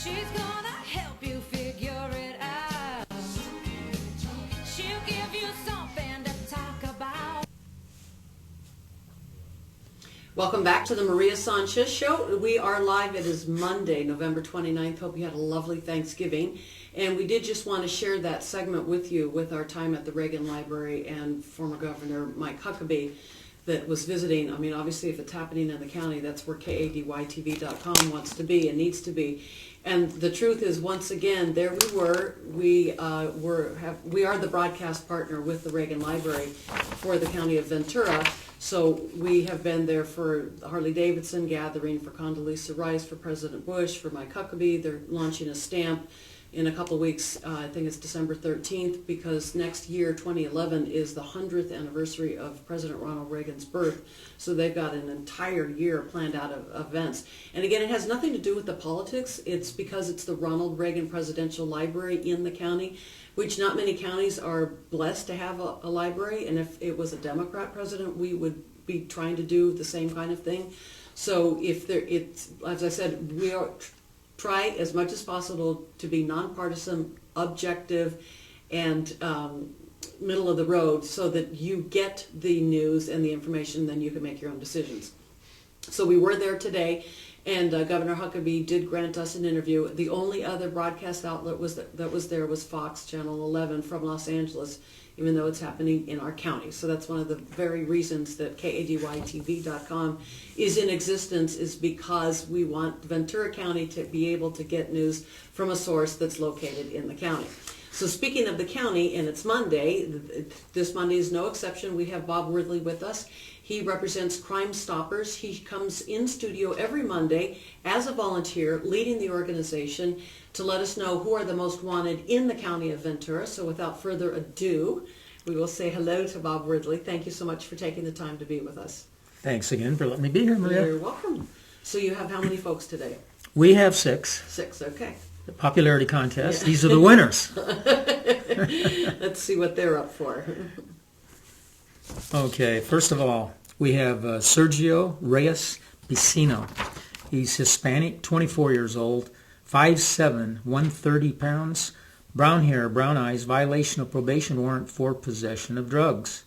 She's gonna help you figure it out. She'll give you something to talk about. Welcome back to the Maria Sanchez Show. We are live. It is Monday, November 29th. Hope you had a lovely Thanksgiving. And we did just want to share that segment with you with our time at the Reagan Library and former Governor Mike Huckabee that was visiting. I mean, obviously, if it's happening in the county, that's where KADYTV.com wants to be and needs to be. And the truth is, once again, there we were. We are the broadcast partner with the Reagan Library for the county of Ventura. So we have been there for the Harley-Davidson gathering, for Condoleezza Rice, for President Bush, for Mike Huckabee. They're launching a stamp in a couple of weeks. I think it's December 13th, because next year, 2011, is the 100th anniversary of President Ronald Reagan's birth. So they've got an entire year planned out of events. And again, it has nothing to do with the politics. It's because it's the Ronald Reagan Presidential Library in the county, which not many counties are blessed to have a library. And if it was a Democrat president, we would be trying to do the same kind of thing. So if there, it's, as I said, we are try as much as possible to be nonpartisan, objective, and middle of the road, so that you get the news and the information, then you can make your own decisions. So we were there today, and Governor Huckabee did grant us an interview. The only other broadcast outlet that was there was Fox Channel 11 from Los Angeles, even though it's happening in our county. So that's one of the very reasons that KADYTV.com is in existence, is because we want Ventura County to be able to get news from a source that's located in the county. So speaking of the county, and it's Monday, this Monday is no exception. We have Bob Worthley with us. He represents Crime Stoppers. He comes in studio every Monday as a volunteer, leading the organization, to let us know who are the most wanted in the county of Ventura. So without further ado, we will say hello to Bob Worthley. Thank you so much for taking the time to be with us. Thanks again for letting me be here, Maria. You're welcome. So you have how many folks today? We have 6. 6, okay. The popularity contest. Yeah. These are the winners. Let's see what they're up for. Okay, first of all, we have Sergio Reyes Piscino. He's Hispanic, 24 years old, 5'7", 130 pounds, brown hair, brown eyes, violation of probation warrant for possession of drugs.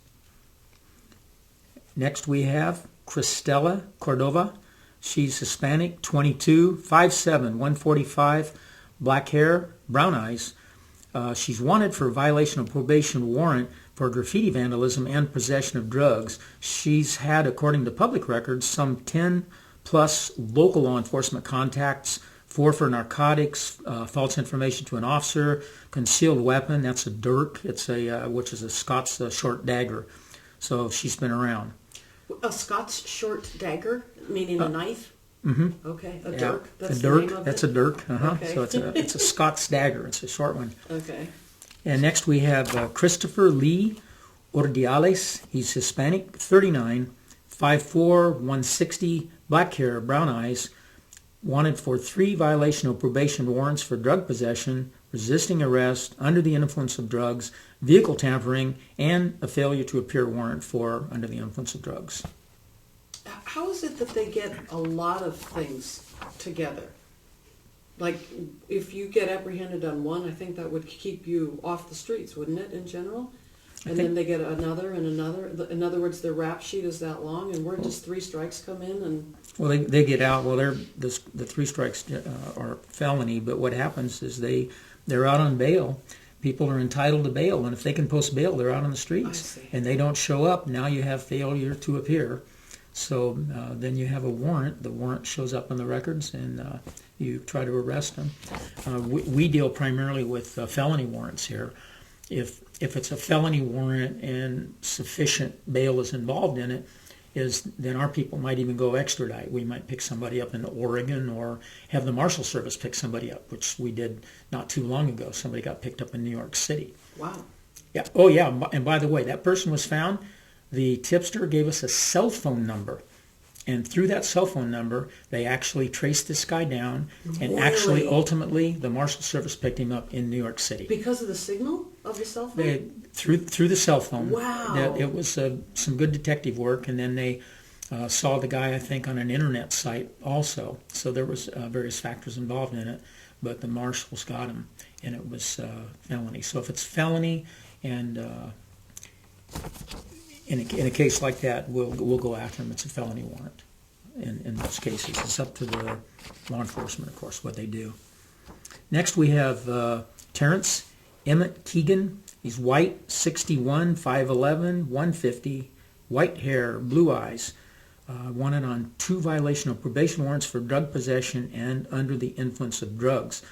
Next we have Cristela Cordova. She's Hispanic, 22, 5'7", 145, black hair, brown eyes. She's wanted for violation of probation warrant for graffiti vandalism and possession of drugs. She's had, according to public records, some 10 plus local law enforcement contacts, 4 for narcotics, false information to an officer, concealed weapon, that's a dirk, it's a which is a Scots short dagger. So she's been around. A Scots short dagger, meaning a knife? Mm-hmm. Okay, a yeah. dirk. That's a the dirk. name of That's it? a dirk. Okay. So it's a Scots dagger. It's a short one. Okay. And next we have Christopher Lee Ordiales. He's Hispanic, 39, 5'4", 160, black hair, brown eyes. Wanted for 3 violation of probation warrants for drug possession, resisting arrest, under the influence of drugs, vehicle tampering, and a failure to appear warrant for under the influence of drugs. How is it that they get a lot of things together? Like, if you get apprehended on one, I think that would keep you off the streets, wouldn't it, in general? And then they get another and another. In other words, their rap sheet is that long, and where does 3 strikes come in? And well, they get out. Well, the 3 strikes are felony, but what happens is they're out on bail. People are entitled to bail, and if they can post bail, they're out on the streets. And they don't show up. Now you have failure to appear. So then you have a warrant. The warrant shows up on the records, and you try to arrest them. We deal primarily with felony warrants here. If it's a felony warrant and sufficient bail is involved in it, then our people might even go extradite. We might pick somebody up in Oregon or have the Marshal Service pick somebody up, which we did not too long ago. Somebody got picked up in New York City. Wow. Yeah. Oh, yeah. And by the way, that person was found. The tipster gave us a cell phone number. And through that cell phone number, they actually traced this guy down, and really? Actually, ultimately, the Marshal Service picked him up in New York City. Because of the signal of the cell phone? Through the cell phone. Wow. It was some good detective work, and then they saw the guy, I think, on an internet site also. So there was various factors involved in it, but the marshals got him, and it was felony. So if it's felony, and in a case like that, we'll go after him. It's a felony warrant. In most cases, it's up to the law enforcement, of course, what they do. Next, we have Terrence Emmett Keegan. He's white, 61, 5'11", 150, white hair, blue eyes. Wanted on 2 violation of probation warrants for drug possession and under the influence of drugs.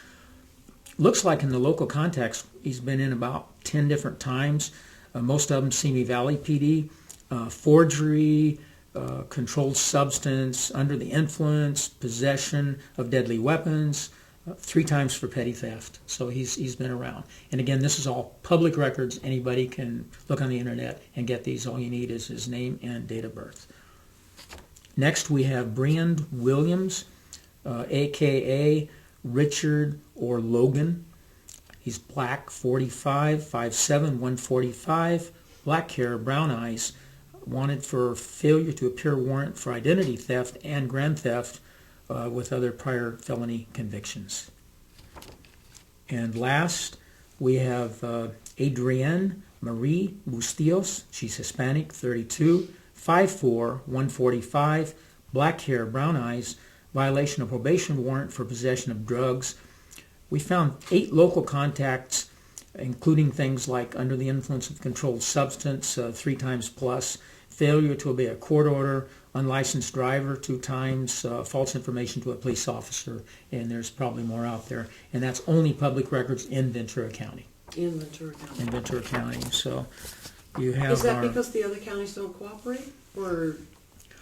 Looks like in the local context, he's been in about 10 different times. Most of them Simi Valley PD, forgery, controlled substance, under the influence, possession of deadly weapons, 3 times for petty theft. So he's been around. And again, this is all public records. Anybody can look on the internet and get these. All you need is his name and date of birth. Next, we have Brand Williams, a.k.a. Richard or Logan. He's black, 45, 5'7", 145, black hair, brown eyes, wanted for failure to appear warrant for identity theft and grand theft with other prior felony convictions. And last, we have Adrienne Marie Bustillos. She's Hispanic, 32, 5'4", 145, black hair, brown eyes, violation of probation warrant for possession of drugs. We found 8 local contacts, including things like under the influence of controlled substance, 3 times plus, failure to obey a court order, unlicensed driver 2 times, false information to a police officer, and there's probably more out there. And that's only public records in Ventura County. In Ventura County. In Ventura County. So you have. Is that because the other counties don't cooperate, or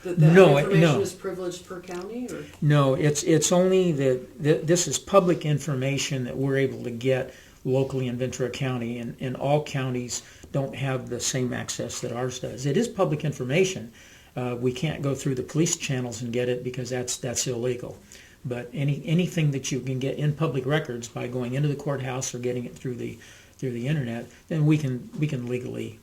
that no, information is privileged per county? Or? No, it's only that this is public information that we're able to get locally in Ventura County, and all counties don't have the same access that ours does. It is public information. We can't go through the police channels and get it because that's illegal. But anything that you can get in public records by going into the courthouse or getting it through the internet, then we can legally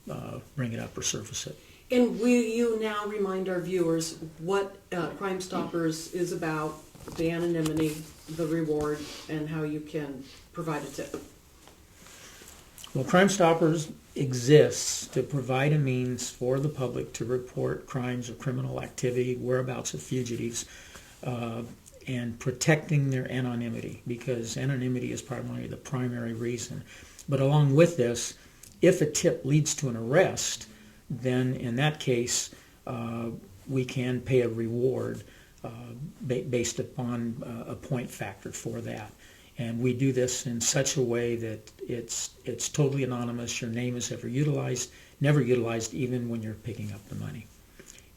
bring it up or surface it. And will you now remind our viewers what Crime Stoppers is about, the anonymity, the reward, and how you can provide a tip? Well, Crime Stoppers exists to provide a means for the public to report crimes or criminal activity, whereabouts of fugitives, and protecting their anonymity, because anonymity is primarily the primary reason. But along with this, if a tip leads to an arrest, then in that case, we can pay a reward based upon a point factor for that. And we do this in such a way that it's totally anonymous. Your name is never utilized even when you're picking up the money.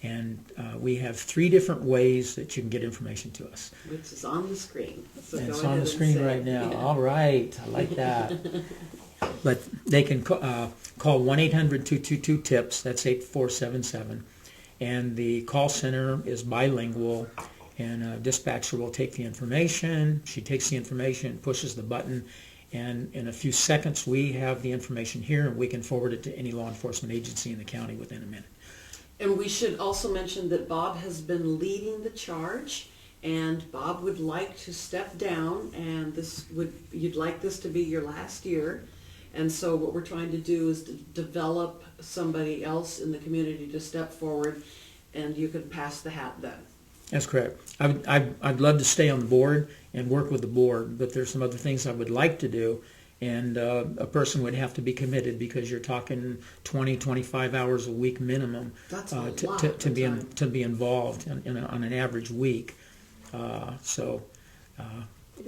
And we have 3 different ways that you can get information to us. Which is on the screen. So and it's on the screen right now. Yeah. All right, I like that. But they can call 1-800-222-TIPS, that's 8477. And the call center is bilingual. And a dispatcher will take the information. She takes the information, pushes the button, and in a few seconds we have the information here, and we can forward it to any law enforcement agency in the county within a minute. And we should also mention that Bob has been leading the charge, and Bob would like to step down, and you'd like this to be your last year. And so what we're trying to do is to develop somebody else in the community to step forward, and you can pass the hat then. That's correct. I'd love to stay on the board and work with the board, but there's some other things I would like to do, and a person would have to be committed, because you're talking 20, 25 hours a week minimum to be involved on an average week. So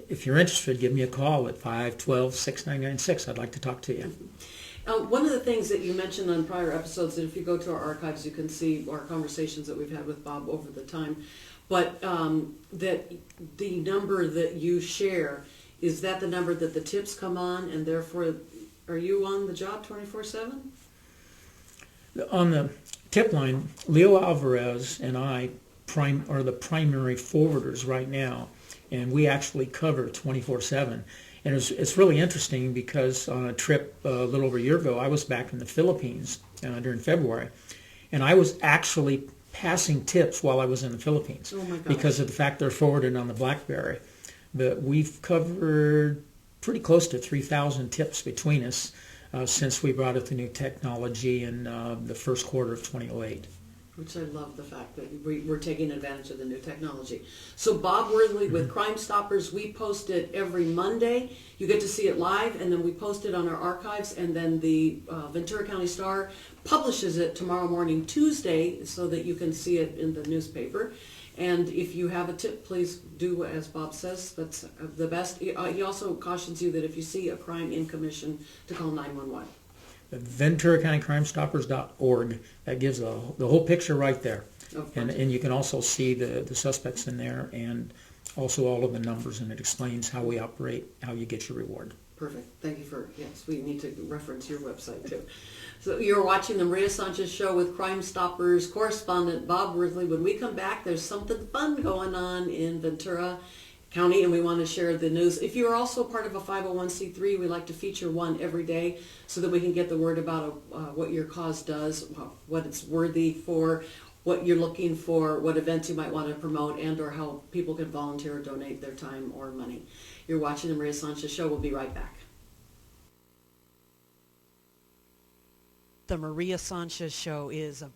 if you're interested, give me a call at 512-6996. I'd like to talk to you. One of the things that you mentioned on prior episodes, and if you go to our archives, you can see our conversations that we've had with Bob over the time, but that the number that you share, is that the number that the tips come on, and therefore are you on the job 24/7? On the tip line, Leo Alvarez and I are the primary forwarders right now, and we actually cover 24/7. And it's really interesting, because on a trip a little over a year ago, I was back in the Philippines during February, and I was actually passing tips while I was in the Philippines. Oh my gosh. Because of the fact they're forwarded on the BlackBerry. But we've covered pretty close to 3,000 tips between us since we brought out the new technology in the first quarter of 2008. Which I love the fact that we're taking advantage of the new technology. So Bob Worthley with Crime Stoppers, we post it every Monday. You get to see it live, and then we post it on our archives, and then the Ventura County Star publishes it tomorrow morning, Tuesday, so that you can see it in the newspaper. And if you have a tip, please do as Bob says. That's the best. He also cautions you that if you see a crime in commission, to call 911. Ventura County Crime Stoppers.org. That gives the whole picture right there. Oh, and you can also see the suspects in there and also all of the numbers, and it explains how we operate, how you get your reward. Perfect. Thank you for, yes, we need to reference your website too. So you're watching the Maria Sanchez Show with Crime Stoppers correspondent Bob Worthley. When we come back, there's something fun going on in Ventura County, and we want to share the news. If you're also part of a 501c3, we like to feature one every day so that we can get the word about what your cause does, what it's worthy for, what you're looking for, what events you might want to promote, and or how people can volunteer or donate their time or money. You're watching the Maria Sanchez Show. We'll be right back. The Maria Sanchez Show is a